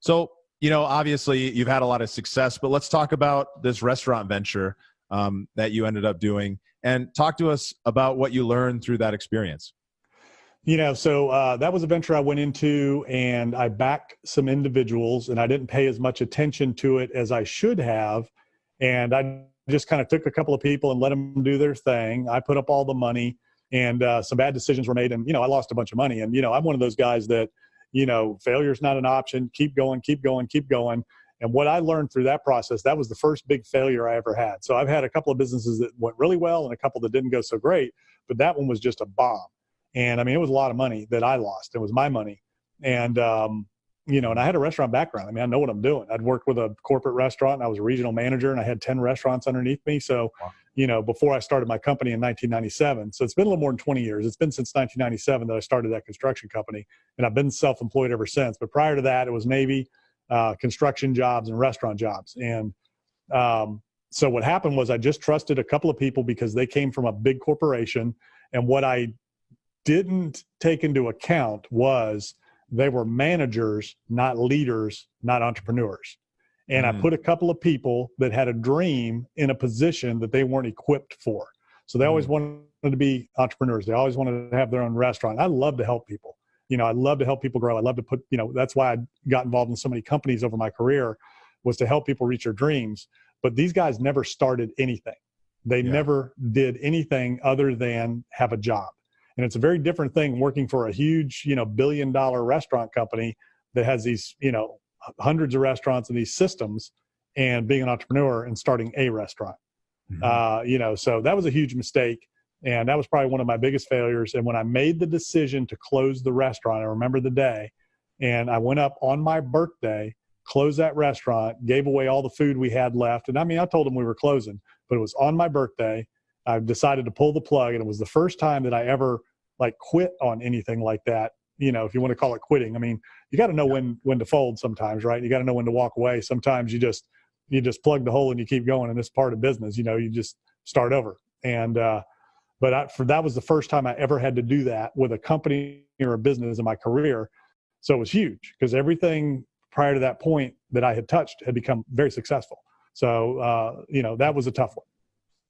So, obviously you've had a lot of success, but let's talk about this restaurant venture that you ended up doing, and talk to us about what you learned through that experience. So that was a venture I went into, and I backed some individuals, and I didn't pay as much attention to it as I should have. And I just kind of took a couple of people and let them do their thing. I put up all the money, and some bad decisions were made. And, I lost a bunch of money. And, I'm one of those guys that, failure is not an option. Keep going, keep going, keep going. And what I learned through that process, that was the first big failure I ever had. So I've had a couple of businesses that went really well and a couple that didn't go so great, but that one was just a bomb. And I mean, it was a lot of money that I lost. It was my money. And, and I had a restaurant background. I mean, I know what I'm doing. I'd worked with a corporate restaurant, and I was a regional manager, and I had 10 restaurants underneath me. So, before I started my company in 1997, so it's been a little more than 20 years. It's been since 1997 that I started that construction company, and I've been self-employed ever since. But prior to that, it was Navy, construction jobs and restaurant jobs. And so what happened was I just trusted a couple of people because they came from a big corporation. And what I didn't take into account was they were managers, not leaders, not entrepreneurs. And I put a couple of people that had a dream in a position that they weren't equipped for. So they always wanted to be entrepreneurs. They always wanted to have their own restaurant. I love to help people. I love to help people grow. I love to put, that's why I got involved in so many companies over my career, was to help people reach their dreams. But these guys never started anything. They never did anything other than have a job. And it's a very different thing working for a huge, billion-dollar restaurant company that has these, hundreds of restaurants and these systems, and being an entrepreneur and starting a restaurant. So that was a huge mistake. And that was probably one of my biggest failures. And when I made the decision to close the restaurant, I remember the day, and I went up on my birthday, closed that restaurant, gave away all the food we had left. And I mean, I told them we were closing, but it was on my birthday. I decided to pull the plug, and it was the first time that I ever quit on anything like that. If you want to call it quitting. I mean, you got to know when to fold sometimes, right? You got to know when to walk away. Sometimes you just plug the hole and you keep going. And this part of business, you just start over. And, that was the first time I ever had to do that with a company or a business in my career. So it was huge because everything prior to that point that I had touched had become very successful. So, that was a tough one.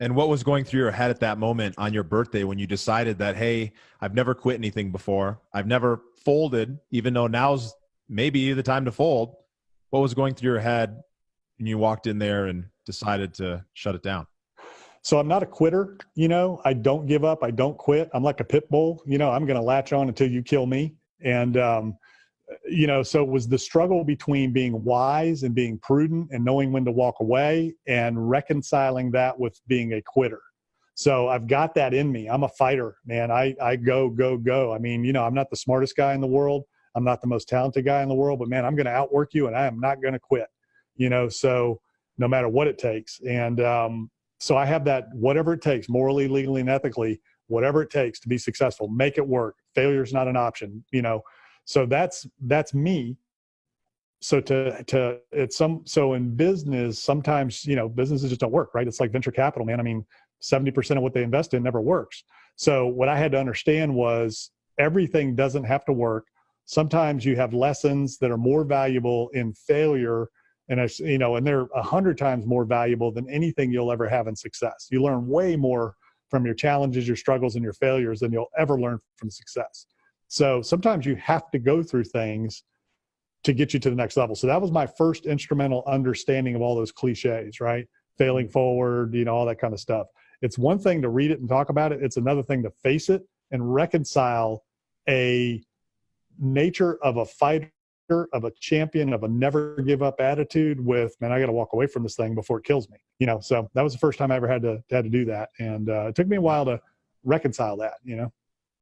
And what was going through your head at that moment on your birthday when you decided that, hey, I've never quit anything before. I've never folded, even though now's maybe the time to fold. What was going through your head when you walked in there and decided to shut it down? So I'm not a quitter. I don't give up. I don't quit. I'm like a pit bull. I'm going to latch on until you kill me. And, so it was the struggle between being wise and being prudent and knowing when to walk away and reconciling that with being a quitter. So I've got that in me. I'm a fighter, man. I go, go, go. I mean, I'm not the smartest guy in the world. I'm not the most talented guy in the world, but man, I'm going to outwork you, and I am not going to quit, so no matter what it takes. And so I have that, whatever it takes, morally, legally, and ethically, whatever it takes to be successful, make it work. Failure is not an option, So that's me. So so in business, sometimes, businesses just don't work, right? It's like venture capital, man. I mean, 70% of what they invest in never works. So what I had to understand was everything doesn't have to work. Sometimes you have lessons that are more valuable in failure, and and they're 100 times more valuable than anything you'll ever have in success. You learn way more from your challenges, your struggles, and your failures than you'll ever learn from success. So sometimes you have to go through things to get you to the next level. So that was my first instrumental understanding of all those cliches, right? Failing forward, all that kind of stuff. It's one thing to read it and talk about it. It's another thing to face it and reconcile a nature of a fighter, of a champion, of a never give up attitude with, man, I got to walk away from this thing before it kills me. So that was the first time I ever had to do that. And it took me a while to reconcile that,